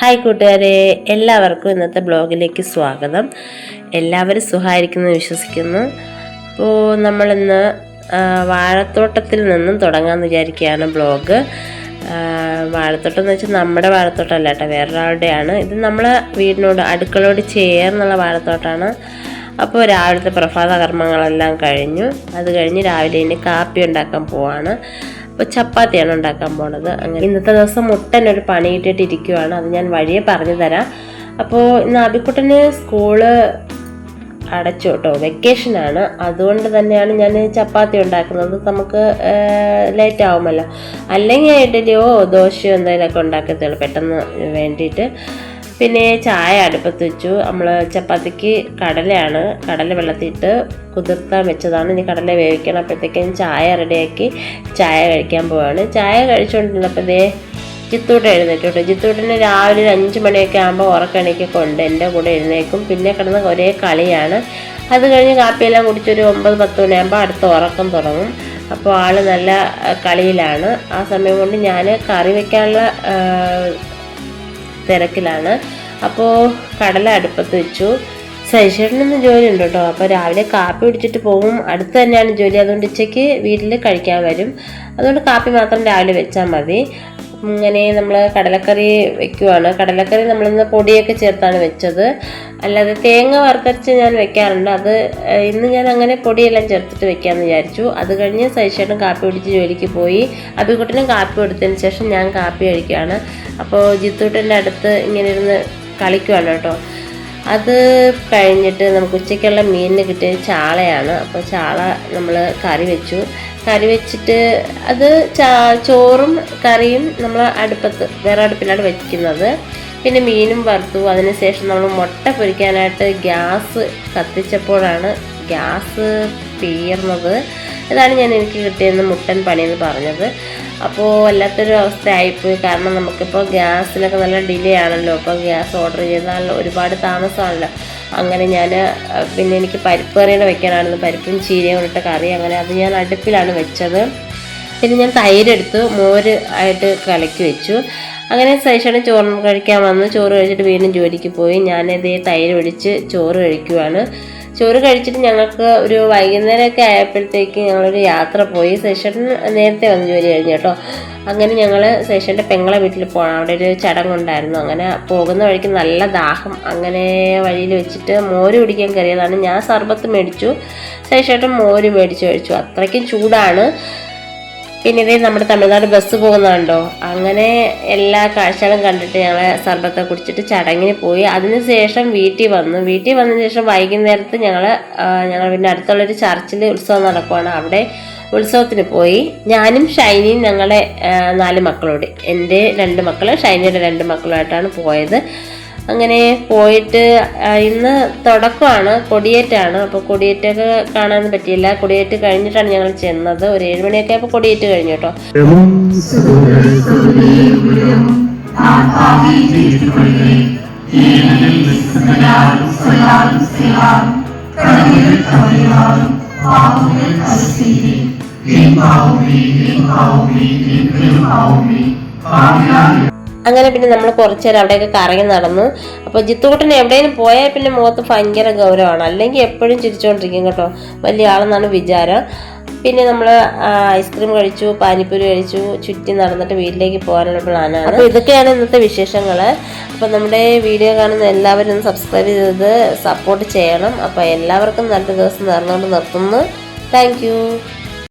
Hi കൂട്ടുകാരെ, എല്ലാവർക്കും ഇന്നത്തെ ബ്ലോഗിലേക്ക് സ്വാഗതം. എല്ലാവരും സുഖമായിരിക്കുന്നു വിശ്വസിക്കുന്നു. അപ്പോൾ നമ്മളിന്ന് വാഴത്തോട്ടത്തിൽ നിന്നും തുടങ്ങാമെന്ന് വിചാരിക്കുകയാണ് ബ്ലോഗ്. വാഴത്തോട്ടം എന്ന് വെച്ചാൽ നമ്മുടെ വാഴത്തോട്ടമല്ല കേട്ടോ, വേറൊരാളുടെയാണ്. ഇത് നമ്മളെ വീടിനോട് അടുക്കളയോട് ചേർന്നുള്ള വാഴത്തോട്ടമാണ്. അപ്പോൾ രാവിലത്തെ പ്രഭാത കർമ്മങ്ങളെല്ലാം കഴിഞ്ഞു. അത് കഴിഞ്ഞ് രാവിലെ ഇനി കാപ്പി ഉണ്ടാക്കാൻ പോവാണ്. അപ്പോൾ ചപ്പാത്തിയാണ് ഉണ്ടാക്കാൻ പോണത്. അങ്ങനെ ഇന്നത്തെ ദിവസം മുട്ടനൊരു പണി ഇട്ടിട്ടിരിക്കുവാണ്. അത് ഞാൻ വഴിയെ പറഞ്ഞു തരാം. അപ്പോൾ ഇന്ന് അബിക്കുട്ടന് സ്കൂള് അടച്ചു കേട്ടോ, വെക്കേഷനാണ്. അതുകൊണ്ട് തന്നെയാണ് ഞാൻ ചപ്പാത്തി ഉണ്ടാക്കുന്നത്. നമുക്ക് ലേറ്റ് ആവുമല്ലോ. അല്ലെങ്കിൽ ഇഡലിയോ ദോശയോ എന്തെങ്കിലുമൊക്കെ ഉണ്ടാക്കത്തുള്ളൂ പെട്ടെന്ന് വേണ്ടിയിട്ട്. പിന്നെ ചായ അടുപ്പത്ത് വെച്ചു. നമ്മൾ ചപ്പാത്തിക്ക് കടല വെള്ളത്തിയിട്ട് കുതിർത്താൻ വെച്ചതാണ്. ഇനി കടല വേവിക്കണം. അപ്പോഴത്തേക്കും ചായ റെഡിയാക്കി ചായ കഴിക്കാൻ പോവാണ്. ചായ കഴിച്ചുകൊണ്ടിരുന്നപ്പോൾ ജിത്തൂട്ട് എഴുന്നേറ്റോട്ടെ. ജിത്തൂട്ടിന് രാവിലെ 5 മണിയൊക്കെ ആകുമ്പോൾ ഉറക്കണിക്കൊക്കെ ഉണ്ട്. എൻ്റെ കൂടെ എഴുന്നേക്കും. പിന്നെ കിടന്ന് ഒരേ കളിയാണ്. അത് കഴിഞ്ഞ് കാപ്പിയെല്ലാം കുടിച്ചൊരു 9-10 മണിയാകുമ്പോൾ അടുത്ത ഉറക്കം തുടങ്ങും. അപ്പോൾ ആൾ നല്ല കളിയിലാണ്. ആ സമയം കൊണ്ട് ഞാൻ കറി വയ്ക്കാനുള്ള തിരക്കിലാണ്. അപ്പോൾ കടല അടുപ്പത്ത് വെച്ചു. ശശിയേട്ടനൊന്ന് ജോലി ഉണ്ട് കേട്ടോ. അപ്പോൾ രാവിലെ കാപ്പി കുടിച്ചിട്ട് പോകും. അടുത്ത് തന്നെയാണ് ജോലി. അതുകൊണ്ട് ഉച്ചയ്ക്ക് വീട്ടിൽ കഴിക്കാൻ വരും. അതുകൊണ്ട് കാപ്പി മാത്രം രാവിലെ വെച്ചാൽ മതി. ഇങ്ങനെ നമ്മൾ കടലക്കറി വെക്കുവാണ്. കടലക്കറി നമ്മളിന്ന് പൊടിയൊക്കെ ചേർത്താണ് വെച്ചത്. അല്ലാതെ തേങ്ങ വറുത്തരച്ച് ഞാൻ വെക്കാറുണ്ട്. അത് ഇന്ന് ഞാൻ അങ്ങനെ പൊടിയെല്ലാം ചേർത്തിട്ട് വെക്കാമെന്ന് വിചാരിച്ചു. അത് കഴിഞ്ഞ് ശശിയേട്ടൻ കാപ്പി കുടിച്ച് ജോലിക്ക് പോയി. അബിക്കുട്ടനും കാപ്പി കൊടുത്തതിന് ശേഷം ഞാൻ കാപ്പി കഴിക്കുകയാണ്. അപ്പോൾ ജിത്തൂട്ടൻ്റെ അടുത്ത് ഇങ്ങനെ ഇരുന്ന് കളിക്കുവാണ് കേട്ടോ. അത് കഴിഞ്ഞിട്ട് നമുക്ക് ഉച്ചയ്ക്കുള്ള മീനിന് കിട്ടിയ ചാളയാണ്. അപ്പോൾ ചാള നമ്മൾ കറി വെച്ചു. കറി വെച്ചിട്ട് അത് ചോറും കറിയും നമ്മൾ വേറെ അടുപ്പിലാണ് വെക്കുന്നത്. പിന്നെ മീനും വറുത്തു. അതിനുശേഷം നമ്മൾ മുട്ട പൊരിക്കാനായിട്ട് ഗ്യാസ് കത്തിച്ചപ്പോഴാണ് ഗ്യാസ് തീർന്നത്. ഇതാണ് എനിക്ക് കിട്ടിയെന്ന് മുട്ടൻ പണിയെന്ന് പറഞ്ഞത്. അപ്പോൾ വല്ലാത്തൊരു അവസ്ഥ ആയിപ്പോയി. കാരണം നമുക്കിപ്പോൾ ഗ്യാസിനൊക്കെ നല്ല ഡിലേ ആണല്ലോ. അപ്പോൾ ഗ്യാസ് ഓർഡർ ചെയ്താൽ ഒരുപാട് താമസമാണല്ലോ. അങ്ങനെ പിന്നെ എനിക്ക് പരിപ്പ് കറിയുടെ വെക്കാനായിരുന്നു. പരിപ്പും ചീരയും കൊണ്ടിട്ട കറി. അങ്ങനെ അത് ഞാൻ അടുപ്പിലാണ് വെച്ചത്. പിന്നെ ഞാൻ തൈരെടുത്ത് മോര് ആയിട്ട് കലക്കി വെച്ചു. അങ്ങനെ ശേഷം ചോറ് കഴിക്കാൻ വന്ന് ചോറ് കഴിച്ചിട്ട് വീണ്ടും ജോലിക്ക് പോയി. ഞാനിതേ തൈര് ഒഴിച്ച് ചോറ് കഴിക്കുവാണ്. ചോറ് കഴിച്ചിട്ട് ഞങ്ങൾക്ക് ഒരു വൈകുന്നേരമൊക്കെ ആയപ്പോഴത്തേക്ക് ഞങ്ങളൊരു യാത്ര പോയി. ശേഷന് നേരത്തെ വന്ന് ജോലി കഴിഞ്ഞു കേട്ടോ. അങ്ങനെ ഞങ്ങൾ ശേഷൻ്റെ പെങ്ങളെ വീട്ടിൽ പോകണം. അവിടെ ഒരു ചടങ്ങുണ്ടായിരുന്നു. അങ്ങനെ പോകുന്ന വഴിക്ക് നല്ല ദാഹം. അങ്ങനെ വഴിയിൽ വെച്ചിട്ട് മോര് കുടിക്കാൻ കയറിയതാണ്. ഞാൻ സർബത്ത് മേടിച്ചു. ശേഷേട്ടൻ മോര് മേടിച്ച് കഴിച്ചു. അത്രയ്ക്കും ചൂടാണ്. പിന്നെ ഇതേ നമ്മുടെ തമിഴ്നാട് ബസ് പോകുന്നുണ്ടോ. അങ്ങനെ എല്ലാ കാഴ്ചകളും കണ്ടിട്ട് ഞങ്ങൾ സർബത്തൊക്കെ കുടിച്ചിട്ട് ചടങ്ങിന് പോയി. അതിനുശേഷം വീട്ടിൽ വന്നതിന് ശേഷം വൈകുന്നേരത്ത് ഞങ്ങൾ പിന്നെ അടുത്തുള്ളൊരു ചർച്ചിൽ ഉത്സവം നടക്കുവാണ്. അവിടെ ഉത്സവത്തിന് പോയി. ഞാനും ഷൈനിയും ഞങ്ങളെ 4 മക്കളോട്, എൻ്റെ 2 മക്കൾ ഷൈനിയുടെ 2 മക്കളുമായിട്ടാണ് പോയത്. അങ്ങനെ പോയിട്ട് ഇന്ന് തുടക്കമാണ്, കൊടിയേറ്റാണ്. അപ്പോൾ കൊടിയേറ്റൊക്കെ കാണാൻ പറ്റിയില്ല. കൊടിയേറ്റ് കഴിഞ്ഞിട്ടാണ് ഞങ്ങൾ ചെന്നത്. ഒരു 7 മണിയൊക്കെ ആയപ്പോൾ കൊടിയേറ്റ് കഴിഞ്ഞു കേട്ടോ. അങ്ങനെ പിന്നെ നമ്മൾ കുറച്ച് നേരം അവിടെയൊക്കെ കറങ്ങി നടന്നു. അപ്പോൾ ജിത്തുകുട്ടൻ എവിടെയും പോയാൽ പിന്നെ മുഖത്ത് ഭയങ്കര ഗൗരവമാണ്. അല്ലെങ്കിൽ എപ്പോഴും ചിരിച്ചുകൊണ്ടിരിക്കും കേട്ടോ. വലിയ ആളെന്നാണ് വിചാരം. പിന്നെ നമ്മൾ ഐസ്ക്രീം കഴിച്ചു, പാനിപ്പൂരി കഴിച്ചു, ചുറ്റി നടന്നിട്ട് വീട്ടിലേക്ക് പോകാനുള്ള പ്ലാനാണ്. അപ്പോൾ ഇതൊക്കെയാണ് ഇന്നത്തെ വിശേഷങ്ങൾ. അപ്പോൾ നമ്മുടെ വീഡിയോ കാണുന്ന എല്ലാവരും ഒന്ന് സബ്സ്ക്രൈബ് ചെയ്ത് സപ്പോർട്ട് ചെയ്യണം. അപ്പോൾ എല്ലാവർക്കും നല്ല ദിവസം നേർന്നുകൊണ്ട് നിർത്തുന്നു. Thank you.